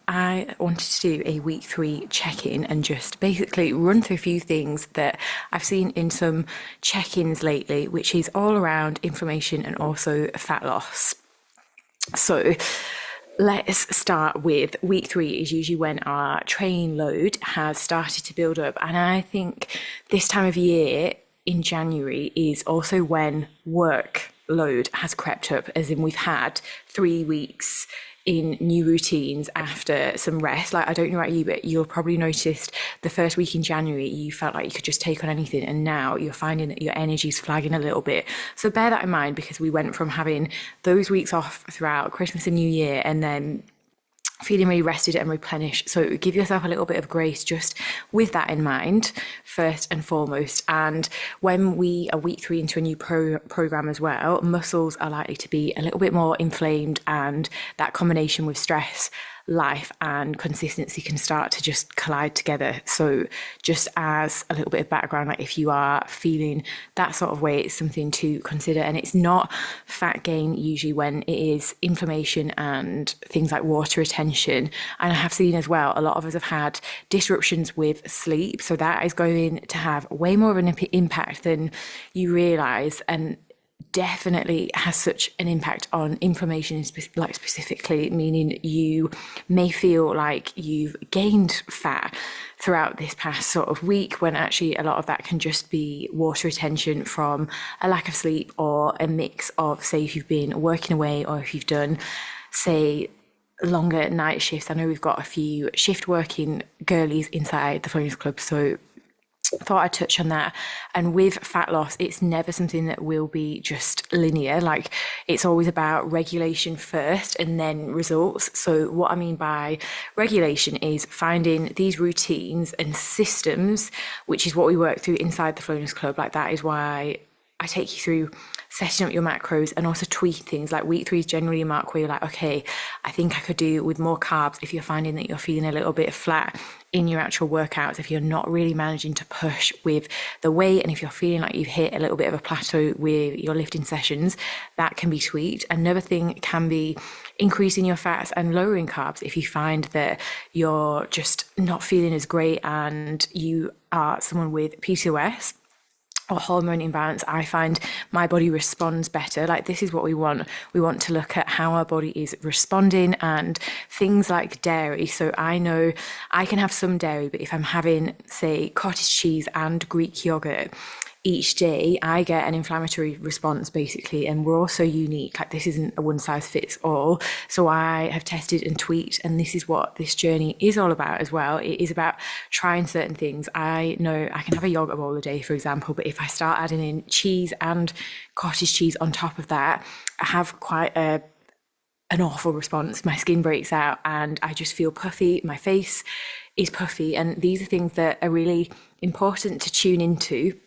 I wanted to do a week 3 check-in and just basically run through a few things that I've seen in some check-ins lately, which is all around inflammation and also fat loss. So let's start with week 3 is usually when our training load has started to build up. And I think this time of year in January is also when work load has crept up, as in we've had 3 weeks in new routines after some rest. Like, I don't know about you, but you'll probably noticed the first week in January you felt like you could just take on anything, and now you're finding that your energy's flagging a little bit. So bear that in mind, because we went from having those weeks off throughout Christmas and New Year and then feeling really rested and replenished. So give yourself a little bit of grace just with that in mind, first and foremost. And when we are week 3 into a new program as well, muscles are likely to be a little bit more inflamed, and that combination with stress, life and consistency can start to just collide together. So just as a little bit of background, like if you are feeling that sort of way, it's something to consider. And it's not fat gain usually when it is inflammation and things like water retention. And I have seen as well, a lot of us have had disruptions with sleep. So that is going to have way more of an impact than you realize, and definitely has such an impact on inflammation, like specifically meaning you may feel like you've gained fat throughout this past sort of week, when actually a lot of that can just be water retention from a lack of sleep, or a mix of, say, if you've been working away, or if you've done, say, longer night shifts. I know we've got a few shift working girlies inside the Flonase Club, so thought I'd touch on that. And with fat loss, it's never something that will be just linear. Like, it's always about regulation first and then results. So what I mean by regulation is finding these routines and systems, which is what we work through inside the Flonase Club. Like, that is why I take you through setting up your macros and also tweaking things. Like, week 3 is generally a mark where you're like, okay, I think I could do with more carbs. If you're finding that you're feeling a little bit flat in your actual workouts, if you're not really managing to push with the weight, and if you're feeling like you've hit a little bit of a plateau with your lifting sessions, that can be tweaked. Another thing can be increasing your fats and lowering carbs if you find that you're just not feeling as great and you are someone with PCOS or hormone imbalance. I find my body responds better. Like, this is what we want. We want to look at how our body is responding, and things like dairy. So I know I can have some dairy, but if I'm having, say, cottage cheese and Greek yogurt each day, I get an inflammatory response basically. And we're also unique. Like, this isn't a one size fits all. So I have tested and tweaked, and this is what this journey is all about as well. It is about trying certain things. I know I can have a yogurt bowl a day, for example, but if I start adding in cheese and cottage cheese on top of that, I have quite an awful response. My skin breaks out and I just feel puffy. My face is puffy. And these are things that are really important to tune into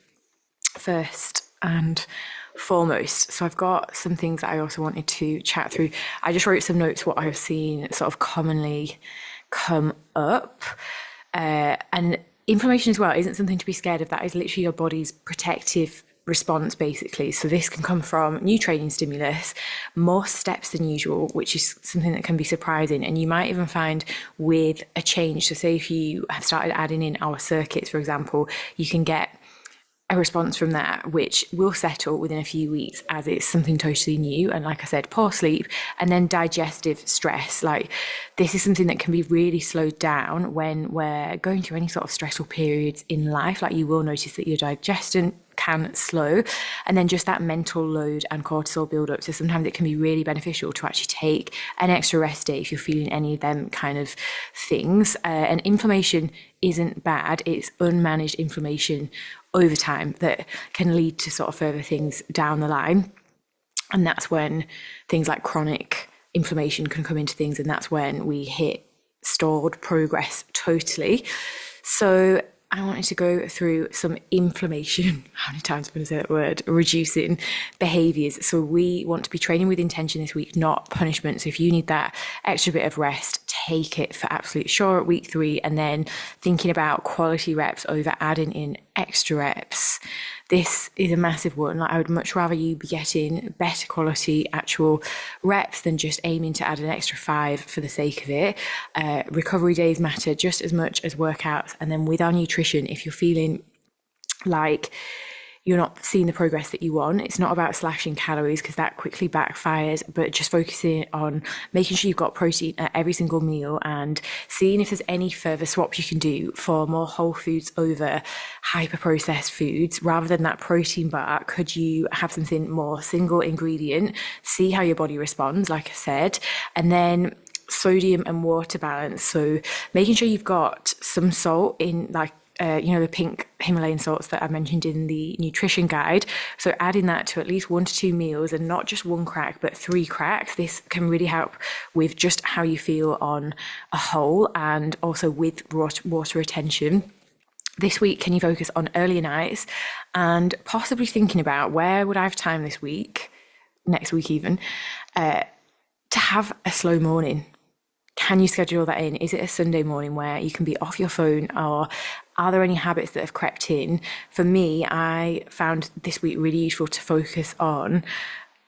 first and foremost. So I've got some things that I also wanted to chat through. I just wrote some notes what I've seen sort of commonly come up. And inflammation as well isn't something to be scared of. That is literally your body's protective response basically. So this can come from new training stimulus, more steps than usual, which is something that can be surprising. And you might even find with a change, so say if you have started adding in our circuits, for example, you can get a response from that, which will settle within a few weeks as it's something totally new. And like I said, poor sleep and then digestive stress. Like, this is something that can be really slowed down when we're going through any sort of stressful periods in life. Like, you will notice that your digestion can slow, and then just that mental load and cortisol build up. So sometimes it can be really beneficial to actually take an extra rest day if you're feeling any of them kind of things. And inflammation isn't bad. It's unmanaged inflammation over time that can lead to sort of further things down the line. And that's when things like chronic inflammation can come into things, and that's when we hit stalled progress totally. So I wanted to go through some inflammation, how many times I'm going to say that word, reducing behaviors. So we want to be training with intention this week, not punishment. So if you need that extra bit of rest, take it for absolute sure at week 3, and then thinking about quality reps over adding in extra reps. This is a massive one. Like, I would much rather you be getting better quality actual reps than just aiming to add an extra 5 for the sake of it. Recovery days matter just as much as workouts. And then with our nutrition, if you're feeling like you're not seeing the progress that you want, it's not about slashing calories because that quickly backfires, but just focusing on making sure you've got protein at every single meal and seeing if there's any further swaps you can do for more whole foods over hyper processed foods. Rather than that protein bar, could you have something more single ingredient, see how your body responds, like I said, and then sodium and water balance. So making sure you've got some salt in, like the pink Himalayan salts that I mentioned in the nutrition guide. So adding that to at least 1 to 2 meals, and not just 1 crack, but 3 cracks. This can really help with just how you feel on a whole, and also with water retention. This week, can you focus on earlier nights and possibly thinking about where would I have time this week, next week even, to have a slow morning? Can you schedule that in? Is it a Sunday morning where you can be off your phone, or are there any habits that have crept in? For me, I found this week really useful to focus on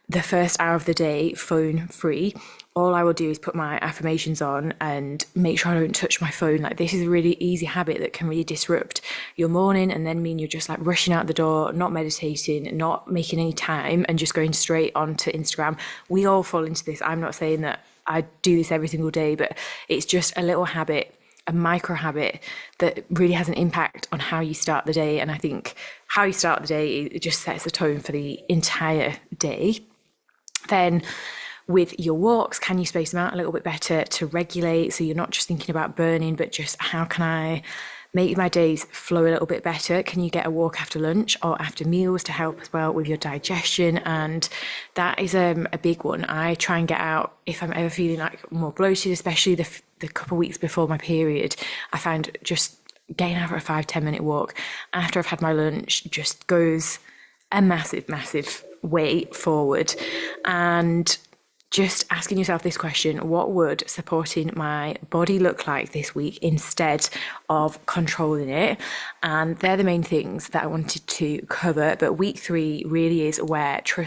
the first hour of the day phone free. All I will do is put my affirmations on and make sure I don't touch my phone. Like, this is a really easy habit that can really disrupt your morning and then mean you're just like rushing out the door, not meditating, not making any time, and just going straight onto Instagram. We all fall into this. I'm not saying that I do this every single day, but it's just a little habit, a micro habit that really has an impact on how you start the day. And I think how you start the day, it just sets the tone for the entire day. Then with your walks, can you space them out a little bit better to regulate, so you're not just thinking about burning, but just how can I make my days flow a little bit better? Can you get a walk after lunch or after meals to help as well with your digestion? And that is a big one. I try and get out if I'm ever feeling like more bloated, especially the couple of weeks before my period. I find just getting out for a 5-10 minute walk after I've had my lunch just goes a massive way forward. And just asking yourself this question: what would supporting my body look like this week instead of controlling it? And they're the main things that I wanted to cover. But week 3 really is where trust